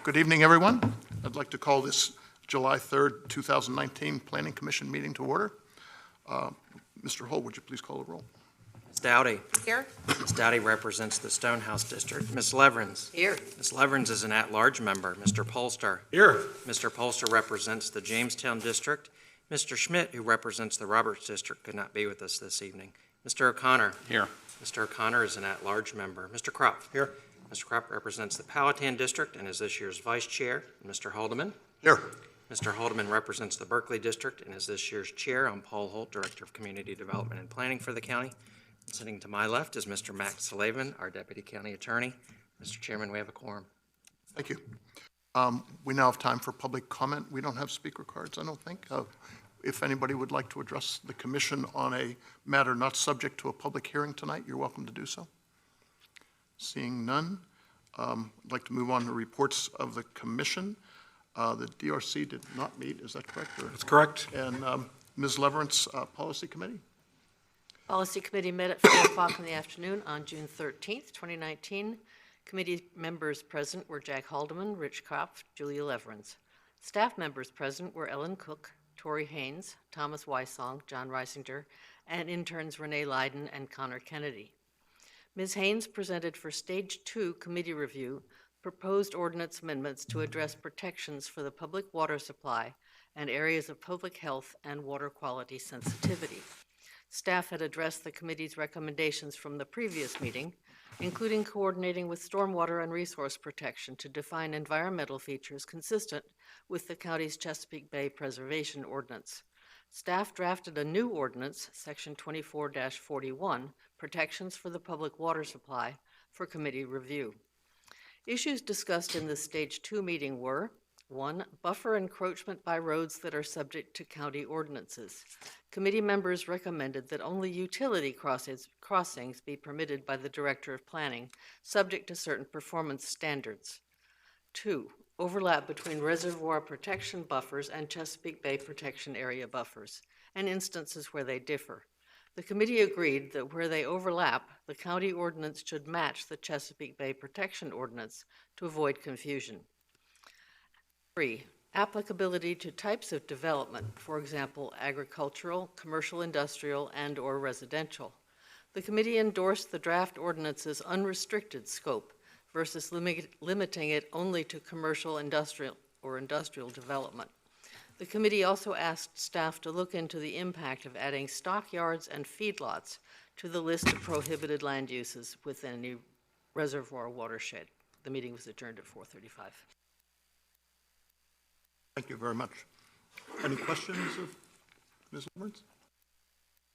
Good evening, everyone. I'd like to call this July 3rd, 2019 Planning Commission meeting to order. Mr. Hull, would you please call the roll? Ms. Dowdy. Here. Ms. Dowdy represents the Stonehouse District. Ms. Leverins. Here. Ms. Leverins is an at-large member. Mr. Polster. Here. Mr. Polster represents the Jamestown District. Mr. Schmidt, who represents the Roberts District, could not be with us this evening. Mr. O'Connor. Here. Mr. O'Connor is an at-large member. Mr. Kropp. Here. Mr. Kropp represents the Powhatan District and is this year's vice chair. Mr. Haldeman. Here. Mr. Haldeman represents the Berkeley District and is this year's chair. I'm Paul Holt, Director of Community Development and Planning for the county. And sitting to my left is Mr. Max Slavin, our Deputy County Attorney. Mr. Chairman, we have a quorum. Thank you. We now have time for public comment. We don't have speaker cards, I don't think. If anybody would like to address the commission on a matter not subject to a public hearing tonight, you're welcome to do so. Seeing none, I'd like to move on to reports of the commission. The DRC did not meet, is that correct? That's correct. And Ms. Leverance, Policy Committee? Policy Committee met at 4 o'clock in the afternoon on June 13th, 2019. Committee members present were Jack Haldeman, Rich Kopf, Julia Leverins. Staff members present were Ellen Cook, Tori Haynes, Thomas Weissong, John Reisinger, and interns Renee Leiden and Connor Kennedy. Ms. Haynes presented for Stage 2 committee review proposed ordinance amendments to address protections for the public water supply and areas of public health and water quality sensitivity. Staff had addressed the committee's recommendations from the previous meeting, including coordinating with stormwater and resource protection to define environmental features consistent with the county's Chesapeake Bay Preservation Ordinance. Staff drafted a new ordinance, Section 24-41, Protections for the Public Water Supply, for committee review. Issues discussed in the Stage 2 meeting were: 1. Buffer encroachment by roads that are subject to county ordinances. Committee members recommended that only utility crossings be permitted by the Director of Planning, subject to certain performance standards. 2. Overlap between reservoir protection buffers and Chesapeake Bay protection area buffers, and instances where they differ. The committee agreed that where they overlap, the county ordinance should match the Chesapeake Bay Protection Ordinance to avoid confusion. 3. Applicability to types of development, for example, agricultural, commercial, industrial, and/or residential. The committee endorsed the draft ordinance's unrestricted scope versus limiting it only to commercial, industrial development. The committee also asked staff to look into the impact of adding stockyards and feedlots to the list of prohibited land uses within any reservoir watershed. The meeting was adjourned at 4:35. Thank you very much. Any questions of Ms. Leverance?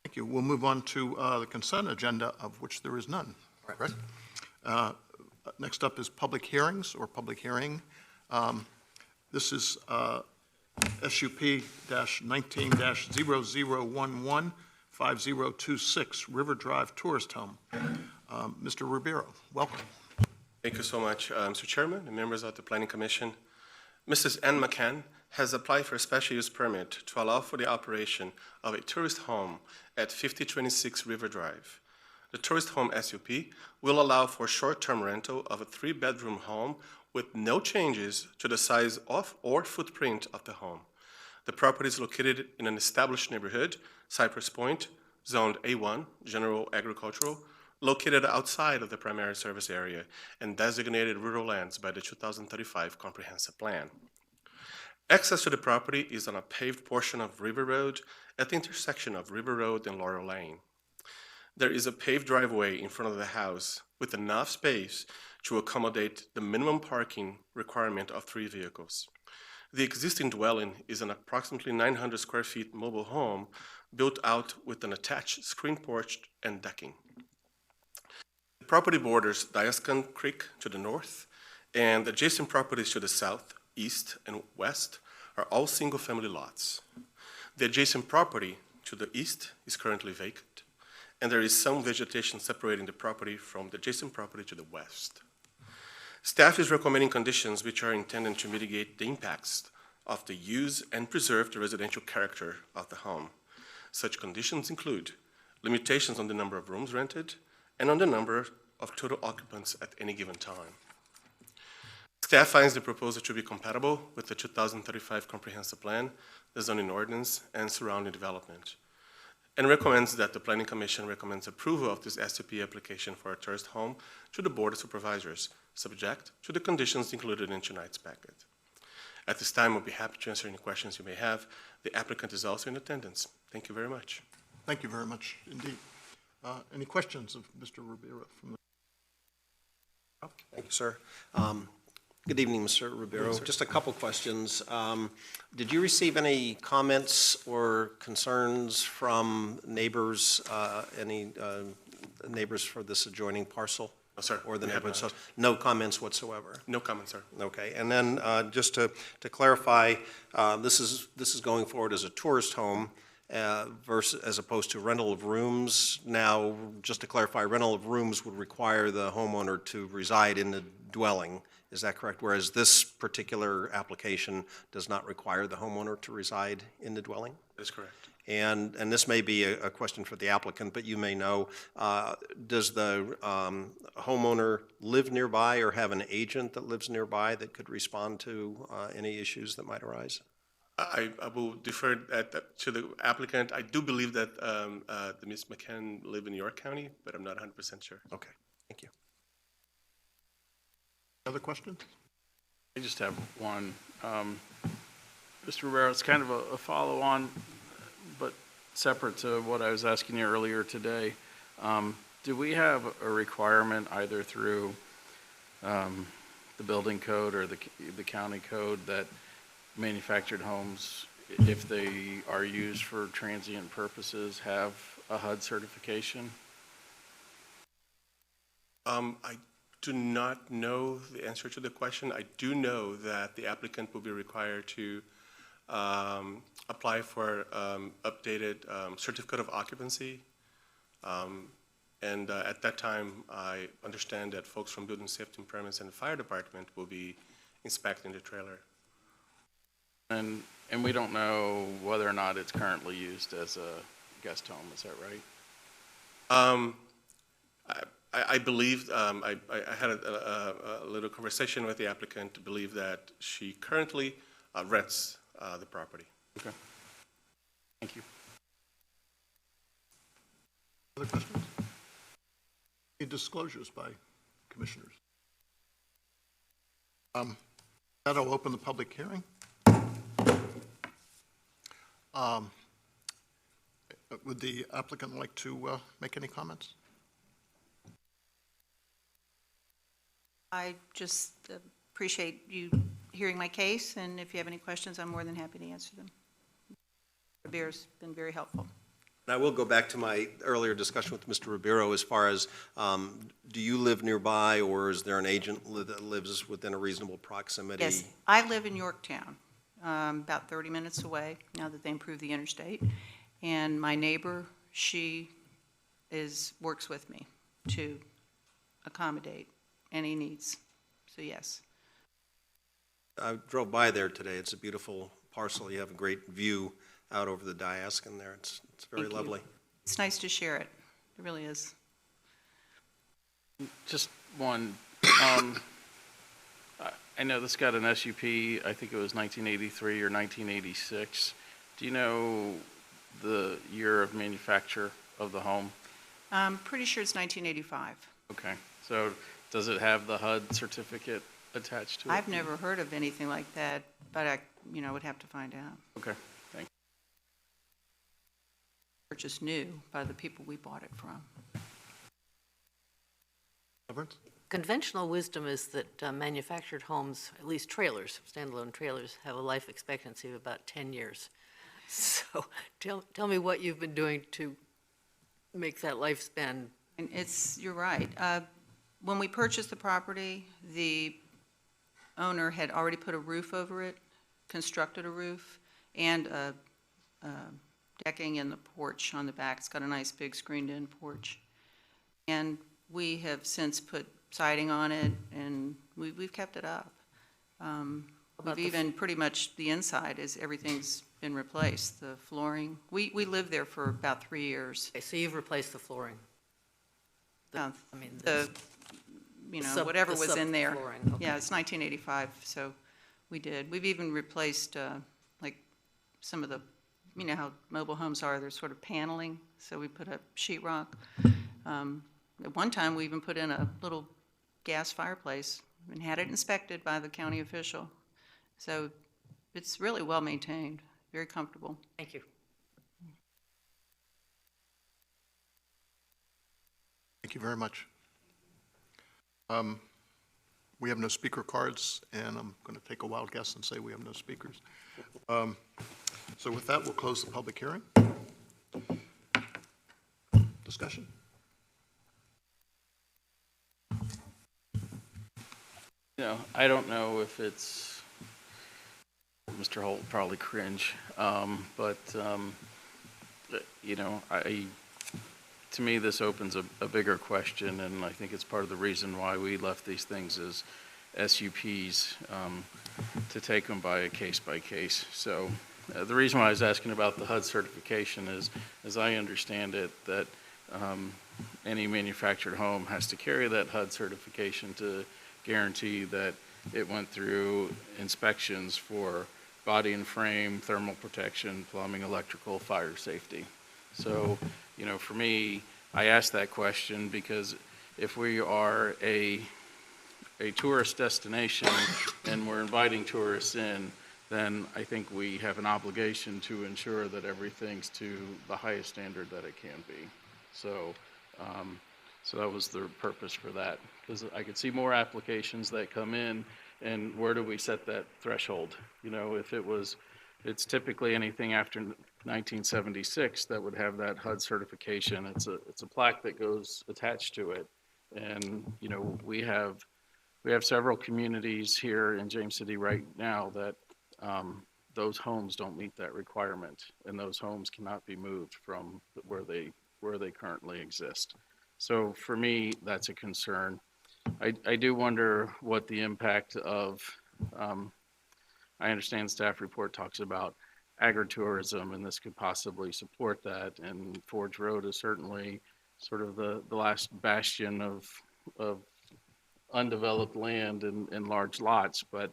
Thank you. We'll move on to the consent agenda, of which there is none. Right. Next up is public hearings or public hearing. This is SUP-19-0011 5026 River Drive Tourist Home. Mr. Ribeiro, welcome. Thank you so much, Mr. Chairman and members of the Planning Commission. Mrs. Ann McCann has applied for a special use permit to allow for the operation of a tourist home at 5026 River Drive. The tourist home SUP will allow for short-term rental of a 3-bedroom home with no changes to the size of or footprint of the home. The property is located in an established neighborhood, Cypress Point, zoned A1, General Agricultural, located outside of the primary service area and designated rural lands by the 2035 Comprehensive Plan. Access to the property is on a paved portion of River Road at the intersection of River Road and Laurel Lane. There is a paved driveway in front of the house with enough space to accommodate the minimum parking requirement of 3 vehicles. The existing dwelling is an approximately 900 square feet mobile home built out with an attached screen porch and decking. The property borders Diascan Creek to the north, and adjacent properties to the south, east, and west are all single-family lots. The adjacent property to the east is currently vacant, and there is some vegetation separating the property from the adjacent property to the west. Staff is recommending conditions which are intended to mitigate the impacts of the use and preserve the residential character of the home. Such conditions include limitations on the number of rooms rented and on the number of total occupants at any given time. Staff finds the proposal to be compatible with the 2035 Comprehensive Plan, the zoning ordinance, and surrounding development, and recommends that the Planning Commission recommends approval of this SUP application for a tourist home to the Board of Supervisors, subject to the conditions included in tonight's packet. At this time, we'll be happy to answer any questions you may have. The applicant is also in attendance. Thank you very much. Thank you very much indeed. Any questions of Mr. Rivera from the? Thank you, sir. Good evening, Mr. Ribeiro. Just a couple questions. Did you receive any comments or concerns from neighbors, any neighbors for this adjoining parcel? No, sir. Or the we have neighborhood? not. So no comments whatsoever? No comments, sir. Okay, and then just to clarify, this is going forward as a tourist home versus, as opposed to rental of rooms. Now, just to clarify, rental of rooms would require the homeowner to reside in the dwelling. Is that correct? Whereas this particular application does not require the homeowner to reside in the dwelling? That is correct. And this may be a question for the applicant, but you may know, does the homeowner live nearby or have an agent that lives nearby that could respond to any issues that might arise? I will defer that to the applicant. I do believe that the Ms. McCann live in York County, but I'm not 100% sure. Okay, thank you. Other questions? I just have one. Mr. Rivera, it's kind of a follow-on, but separate to what I was asking you earlier today. Do we have a requirement either through the building code or the county code that manufactured homes, if they are used for transient purposes, have a HUD certification? I do not know the answer to the question. I do know that the applicant will be required to apply for updated certificate of occupancy. And at that time, I understand that folks from Building Safety and Permits and the Fire Department will be inspecting the trailer. And we don't know whether or not it's currently used as a guest home, is that right? I believe, I had a little conversation with the applicant to believe that she currently rents the property. Okay. Thank you. Other questions? Any disclosures by commissioners? That'll open the public hearing. Would the applicant like to make any comments? I just appreciate you hearing my case, and if you have any questions, I'm more than happy to answer them. Rivera's been very helpful. And I will go back to my earlier discussion with Mr. Ribeiro as far as, do you live nearby, or is there an agent that lives within a reasonable proximity? Yes, I live in Yorktown, about 30 minutes away, now that they improved the interstate. And my neighbor, she works with me to accommodate any needs, so yes. I drove by there today. It's a beautiful parcel. You have a great view out over the Diaskin there. It's very Thank you. lovely. It's nice to share it, it really is. Just one. I know this got an SUP, I think it was 1983 or 1986. Do you know the year of manufacture of the home? I'm pretty sure it's 1985. Okay, so does it have the HUD certificate attached to it? I've never heard of anything like that, but I, would have to find out. Okay, thank you. Purchased new by the people we bought it from. Everett? Conventional wisdom is that manufactured homes, at least trailers, standalone trailers, have a life expectancy of about 10 years. So tell me what you've been doing to make that lifespan. And you're right. When we purchased the property, the owner had already put a roof over it, constructed a roof, and a decking in the porch on the back. It's got a nice big screened-in porch. And we have since put siding on it, and we've kept it up. We've even pretty much the inside everything's been replaced. The flooring, we lived there for about 3 years. Okay, so you've replaced the flooring. The whatever the was in there. subflooring, okay. Yeah, it's 1985, so we did. We've even replaced, like, some of the, you know how mobile homes are, they're sort of paneling, so we put up sheetrock. At one time, we even put in a little gas fireplace and had it inspected by the county official. So it's really well-maintained, very comfortable. Thank you. Thank you very much. We have no speaker cards, and I'm going to take a wild guess and say we have no speakers. So with that, we'll close the public hearing. Discussion? You know, I don't know if it's, Mr. Holt would probably cringe, but, you know, to me, this opens a bigger question, and I think it's part of the reason why we left these things as SUPs, to take them by case. So the reason why I was asking about the HUD certification is, as I understand it, that any manufactured home has to carry that HUD certification to guarantee that it went through inspections for body and frame, thermal protection, plumbing, electrical, fire safety. So, you know, for me, I ask that question because if we are a tourist destination and we're inviting tourists in, then I think we have an obligation to ensure that everything's to the highest standard that it can be. So, so that was the purpose for that, because I could see more applications that come in, and where do we set that threshold? You know, if it's typically anything after 1976 that would have that HUD certification. It's a plaque that goes attached to it, and you know we have several communities here in James City right now that those homes don't meet that requirement, and those homes cannot be moved from where they currently exist. So for me, that's a concern. I do wonder what the impact of, I understand staff report talks about agritourism, and this could possibly support that, and Forge Road is certainly sort of the last bastion of undeveloped land in large lots, but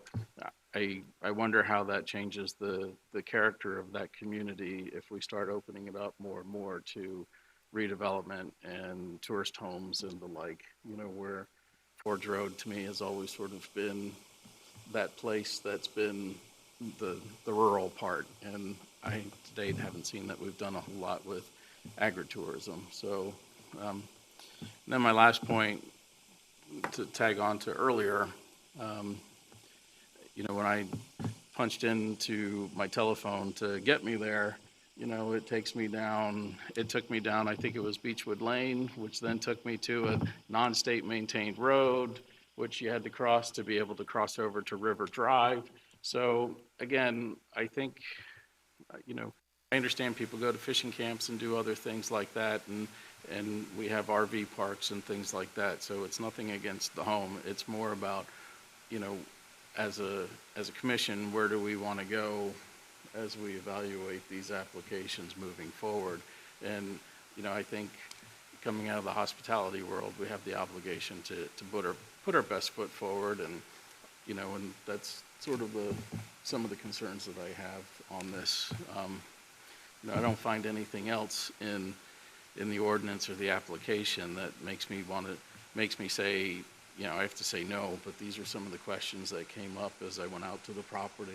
I wonder how that changes the character of that community if we start opening it up more and more to redevelopment and tourist homes and the like, you know, where Forge Road to me has always sort of been that place that's been the rural part, and I to date haven't seen that we've done a whole lot with agritourism. So then my last point to tag on to earlier, you know, when I punched into my telephone to get me there, you know, it took me down, I think it was Beechwood Lane, which then took me to a non-state maintained road, which you had to cross to be able to cross over to River Drive. So again, I think, you know, I understand people go to fishing camps and do other things like that, and we have RV parks and things like that. So it's nothing against the home. It's more about, you know, as a commission, where do we want to go as we evaluate these applications moving forward? And, you know, I think coming out of the hospitality world, we have the obligation to put our best foot forward, and, you know, and that's sort of some of the concerns that I have on this. You know, I don't find anything else in the ordinance or the application that makes me say, you know, I have to say no, but these are some of the questions that came up as I went out to the property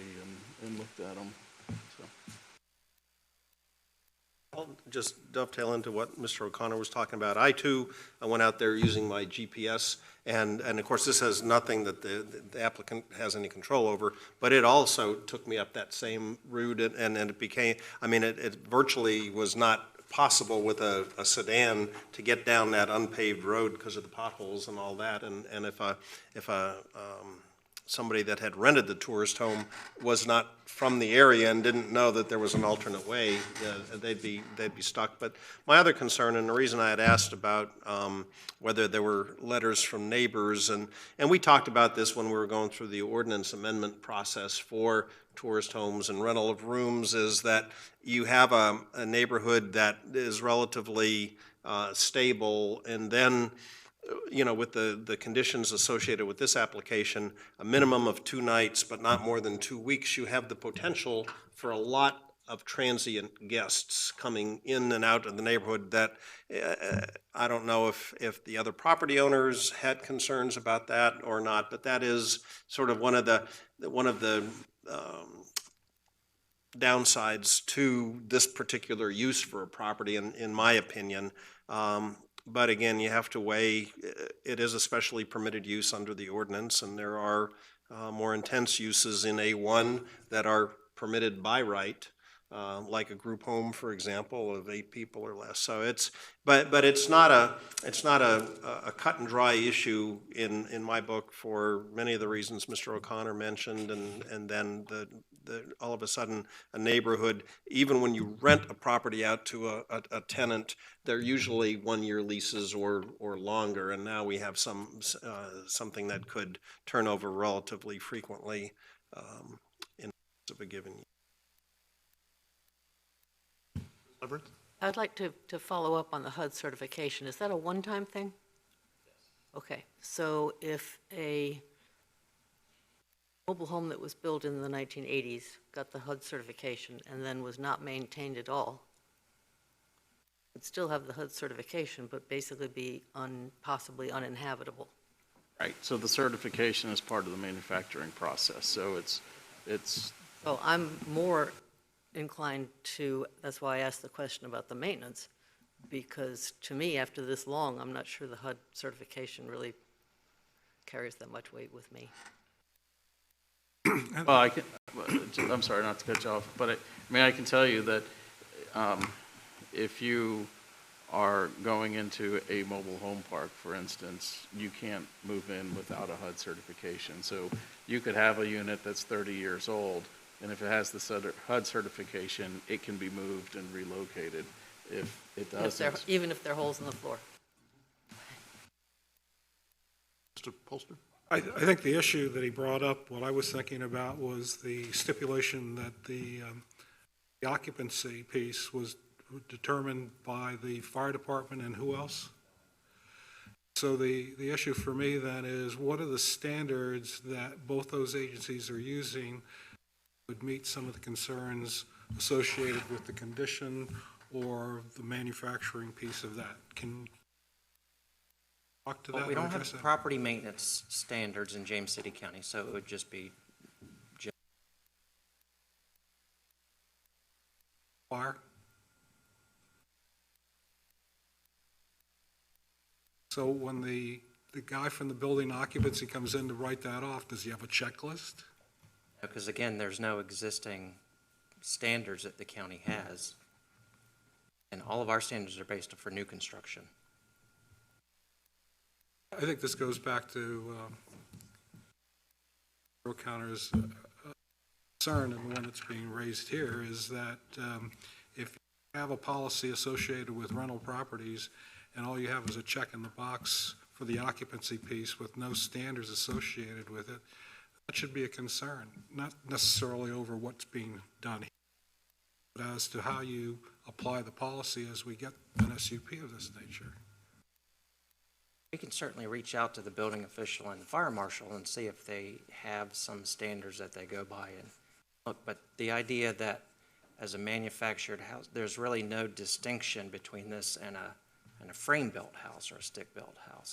and looked at them. So. I'll just dovetail into what Mr. O'Connor was talking about. I went out there using my GPS, and of course this has nothing that the applicant has any control over, but it also took me up that same route, and it became, I mean, it virtually was not possible with a sedan to get down that unpaved road because of the potholes and all that, and if somebody that had rented the tourist home was not from the area and didn't know that there was an alternate way, they'd be stuck. But my other concern, and the reason I had asked about whether there were letters from neighbors, and we talked about this when we were going through the ordinance amendment process for tourist homes and rental of rooms, is that you have a neighborhood that is relatively stable, and then with the conditions associated with this application, a minimum of 2 nights, but not more than 2 weeks, you have the potential for a lot of transient guests coming in and out of the neighborhood that I don't know if the other property owners had concerns about that or not, but that is sort of one of the downsides to this particular use for a property, in my opinion. But again, you have to weigh, it is a specially permitted use under the ordinance, and there are more intense uses in A1 that are permitted by right, like a group home, for example, of 8 people or less. So but it's not a cut and dry issue in my book for many of the reasons Mr. O'Connor mentioned, and then all of a sudden a neighborhood, even when you rent a property out to a tenant, they're usually 1-year leases or longer, and now we have something that could turn over relatively frequently in of a given year. Leverett? I'd like to follow up on the HUD certification. Is that a one-time thing? Okay, so if a mobile home that was built in the 1980s got the HUD certification and then was not maintained at all, would still have the HUD certification, but basically be possibly uninhabitable. Right, so the certification is part of the manufacturing process, so it's. So I'm more inclined to, that's why I asked the question about the maintenance, because to me, after this long, I'm not sure the HUD certification really carries that much weight with me. Well, I'm sorry not to cut you off, but I can tell you that if you are going into a mobile home park, for instance, you can't move in without a HUD certification. So you could have a unit that's 30 years old, and if it has the HUD certification, it can be moved and relocated. If it doesn't, Even if there are holes in the floor. Mr. Polster? I think the issue that he brought up, what I was thinking about, was the stipulation that the occupancy piece was determined by the fire department and who else? So the issue for me then is, what are the standards that both those agencies are using would meet some of the concerns associated with the condition or the manufacturing piece of that? Can talk to that? Well, we don't address have that? property maintenance standards in James City County, so it would just be Fire? So when the guy from the building occupancy comes in to write that off, does he have a checklist? because again, there's no existing standards that the county has. And all of our standards are based for new construction. I think this goes back to O'Connor's concern, and the one that's being raised here, is that if you have a policy associated with rental properties and all you have is a check in the box for the occupancy piece with no standards associated with it, that should be a concern, not necessarily over what's being done here, but as to how you apply the policy as we get an SUP of this nature. We can certainly reach out to the building official and the fire marshal and see if they have some standards that they go by and look. But the idea that as a manufactured house, there's really no distinction between this and a frame-built house or a stick-built house.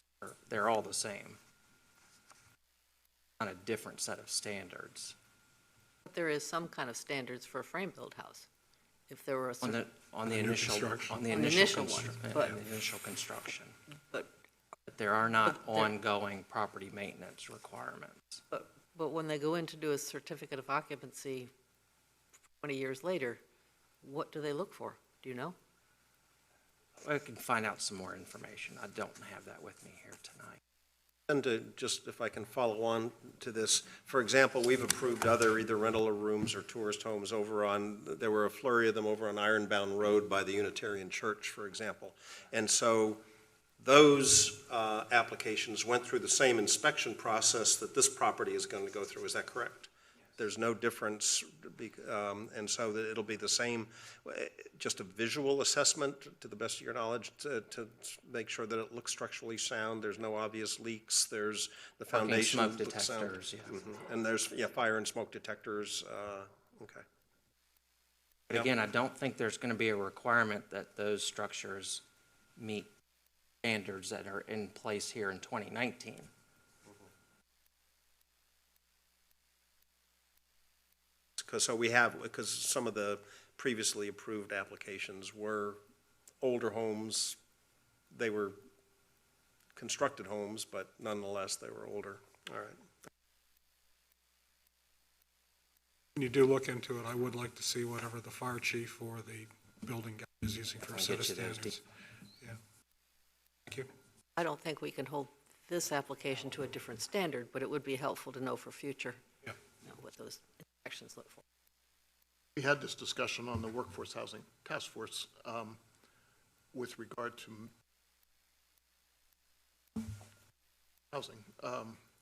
They're all the same on a different set of standards. But there is some kind of standards for a frame-built house. If there were a certain, On the initial initial one, but- construction. but But there are not But there- ongoing property maintenance requirements. But when they go in to do a certificate of occupancy 20 years later, what do they look for? Do you know? I can find out some more information. I don't have that with me here tonight. And to just, if I can follow on to this, for example, we've approved other either rental rooms or tourist homes over on, there were a flurry of them over on Ironbound Road by the Unitarian Church, for example. And so those applications went through the same inspection process that this property is going to go through. Is that correct? There's no difference, and so that it'll be the same, just a visual assessment, to the best of your knowledge, to make sure that it looks structurally sound, there's no obvious leaks, there's the Parking foundation. smoke looks sound. detectors, yeah. And there's, fire and smoke detectors, okay. But again, I don't think there's going to be a requirement that those structures meet standards that are in place here in 2019. Because some of the previously approved applications were older homes. They were constructed homes, but nonetheless, they were older. All right. When you do look into it, I would like to see whatever the fire chief or the building guy is using for a I'll set of get you those standards. Yeah. Thank you. I don't think we can hold this application to a different standard, but it would be helpful to know for future, Yeah. what those inspections look for. We had this discussion on the Workforce Housing Task Force with regard to housing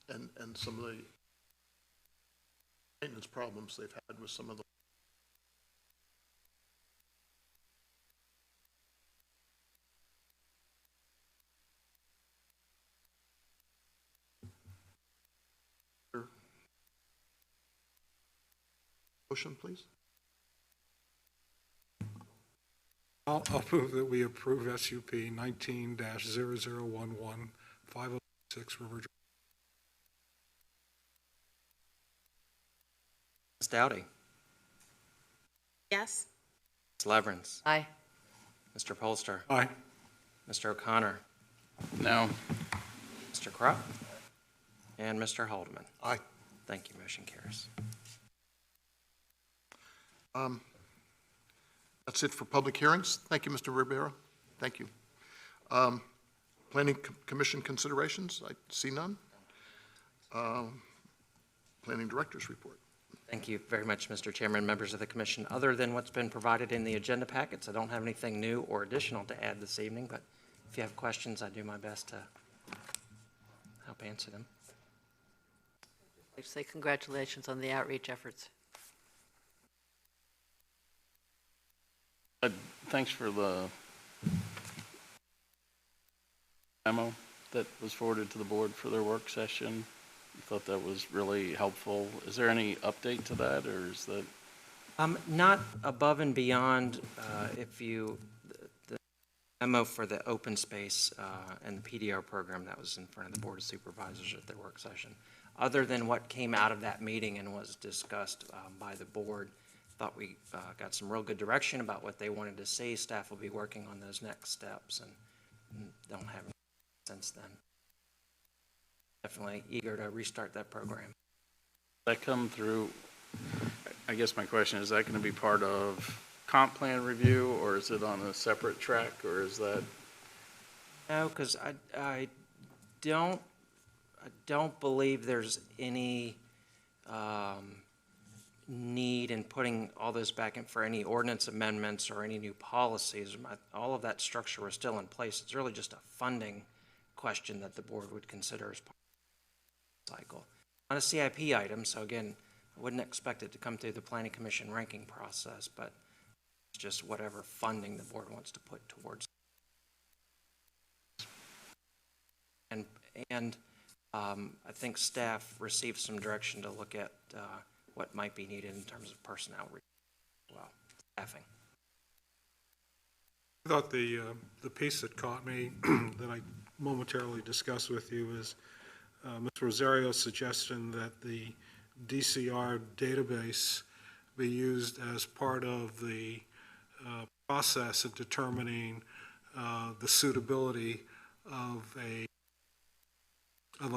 and some of the maintenance problems they've had with some of the motion, please. I'll move that we approve SUP 19-0011, 506 River Drive. Ms. Dowdy, Yes. Ms. Leverance, Aye. Mr. Polster, Aye. Mr. O'Connor, No. Mr. Krupp, and Mr. Haldeman. Aye. Thank you, motion carries. That's it for public hearings. Thank you, Mr. Ribeiro. Thank you. Planning Commission considerations, I see none. Planning Director's report. Thank you very much, Mr. Chairman, members of the commission. Other than what's been provided in the agenda packets, I don't have anything new or additional to add this evening, but if you have questions, I do my best to help answer them. I'd like to say congratulations on the outreach efforts. Thanks for the memo that was forwarded to the board for their work session. I thought that was really helpful. Is there any update to that, or is that? Not above and beyond, the memo for the open space and the PDR program that was in front of the Board of Supervisors at their work session. Other than what came out of that meeting and was discussed by the board, thought we got some real good direction about what they wanted to see. Staff will be working on those next steps and don't have any since then. Definitely eager to restart that program. That come through, I guess my question, is that going to be part of comp plan review, or is it on a separate track, or is that? No, because I don't believe there's any need in putting all this back in for any ordinance amendments or any new policies. All of that structure is still in place. It's really just a funding question that the board would consider as part of the cycle. Not a CIP item, so again, I wouldn't expect it to come through the Planning Commission ranking process, but it's just whatever funding the board wants to put towards. And I think staff received some direction to look at what might be needed in terms of personnel as well, staffing. I thought the piece that caught me that I momentarily discussed with you is Mr. Rosario's suggestion that the DCR database be used as part of the process of determining the suitability of a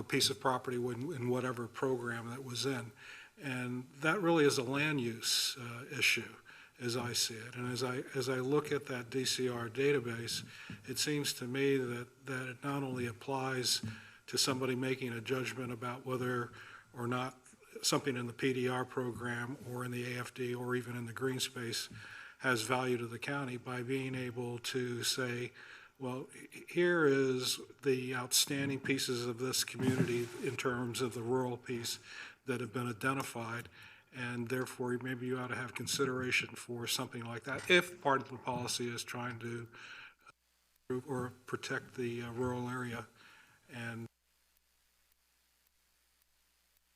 piece of property in whatever program that was in. And that really is a land use issue, as I see it. And as I look at that DCR database, it seems to me that it not only applies to somebody making a judgment about whether or not something in the PDR program or in the AFD or even in the green space has value to the county by being able to say, well, here is the outstanding pieces of this community in terms of the rural piece that have been identified, and therefore maybe you ought to have consideration for something like that, if part of the policy is trying to improve or protect the rural area and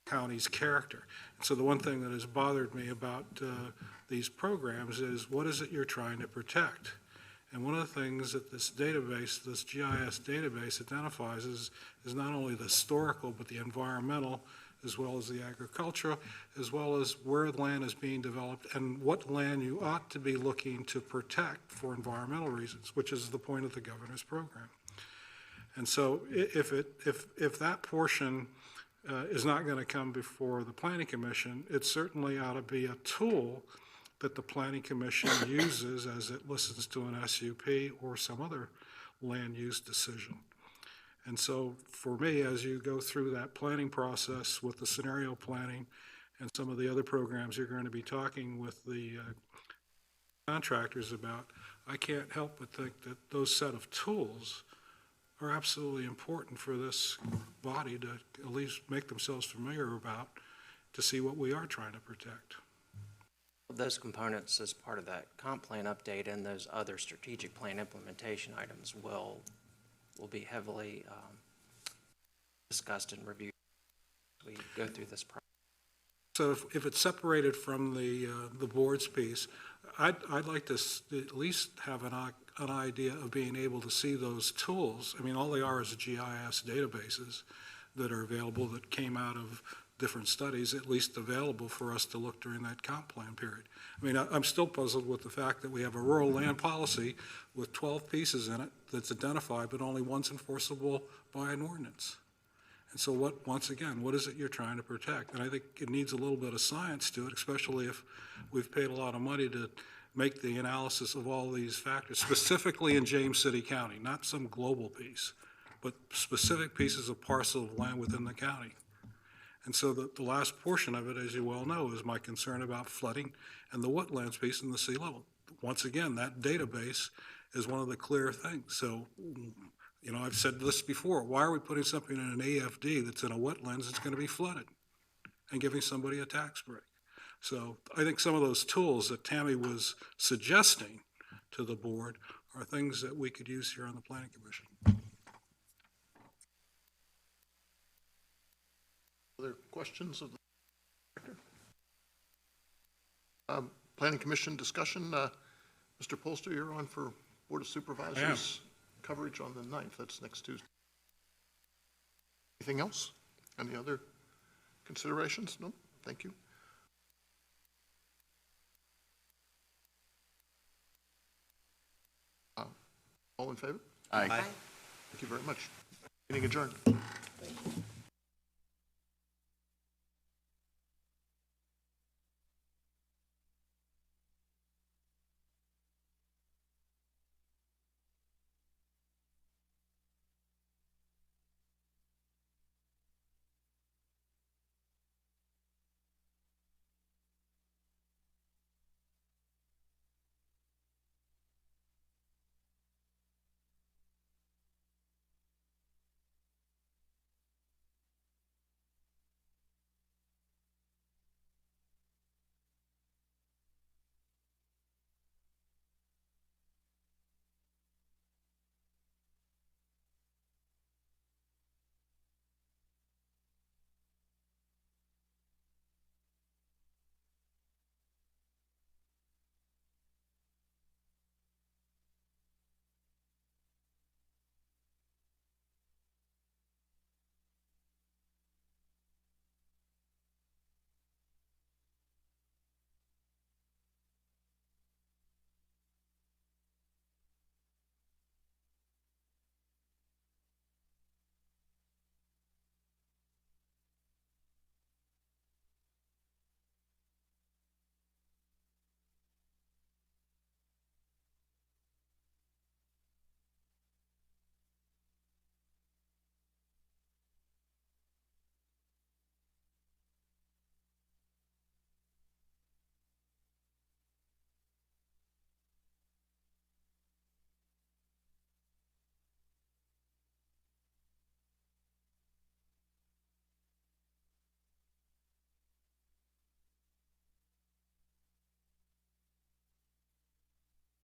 county's character. So the one thing that has bothered me about these programs is, what is it you're trying to protect? And one of the things that this database, this GIS database identifies is not only the historical, but the environmental, as well as the agricultural, as well as where land is being developed and what land you ought to be looking to protect for environmental reasons, which is the point of the governor's program. And so if that portion is not going to come before the Planning Commission, it certainly ought to be a tool that the Planning Commission uses as it listens to an SUP or some other land use decision. And so for me, as you go through that planning process with the scenario planning and some of the other programs you're going to be talking with the contractors about, I can't help but think that those set of tools are absolutely important for this body to at least make themselves familiar about, to see what we are trying to protect. Those components as part of that comp plan update and those other strategic plan implementation items will be heavily discussed and reviewed as we go through this process. So if it's separated from the board's piece, I'd like to at least have an idea of being able to see those tools. I mean, all they are is GIS databases that are available that came out of different studies, at least available for us to look during that comp plan period. I mean, I'm still puzzled with the fact that we have a rural land policy with 12 pieces in it that's identified, but only one's enforceable by an ordinance. And so once again, what is it you're trying to protect? And I think it needs a little bit of science to it, especially if we've paid a lot of money to make the analysis of all these factors, specifically in James City County, not some global piece, but specific pieces of parcel of land within the county. And so the last portion of it, as you well know, is my concern about flooding and the wetlands piece and the sea level. Once again, that database is one of the clear things. So, you know, I've said this before, why are we putting something in an AFD that's in a wetlands that's going to be flooded and giving somebody a tax break? So I think some of those tools that Tammy was suggesting to the board are things that we could use here on the Planning Commission. Other questions of the director? Planning Commission discussion. Mr. Polster, you're on for Board of Supervisors coverage on the 9th. That's next Tuesday. Anything else? Any other considerations? No? Thank you. All in favor? Aye. Thank you very much. Meeting adjourned.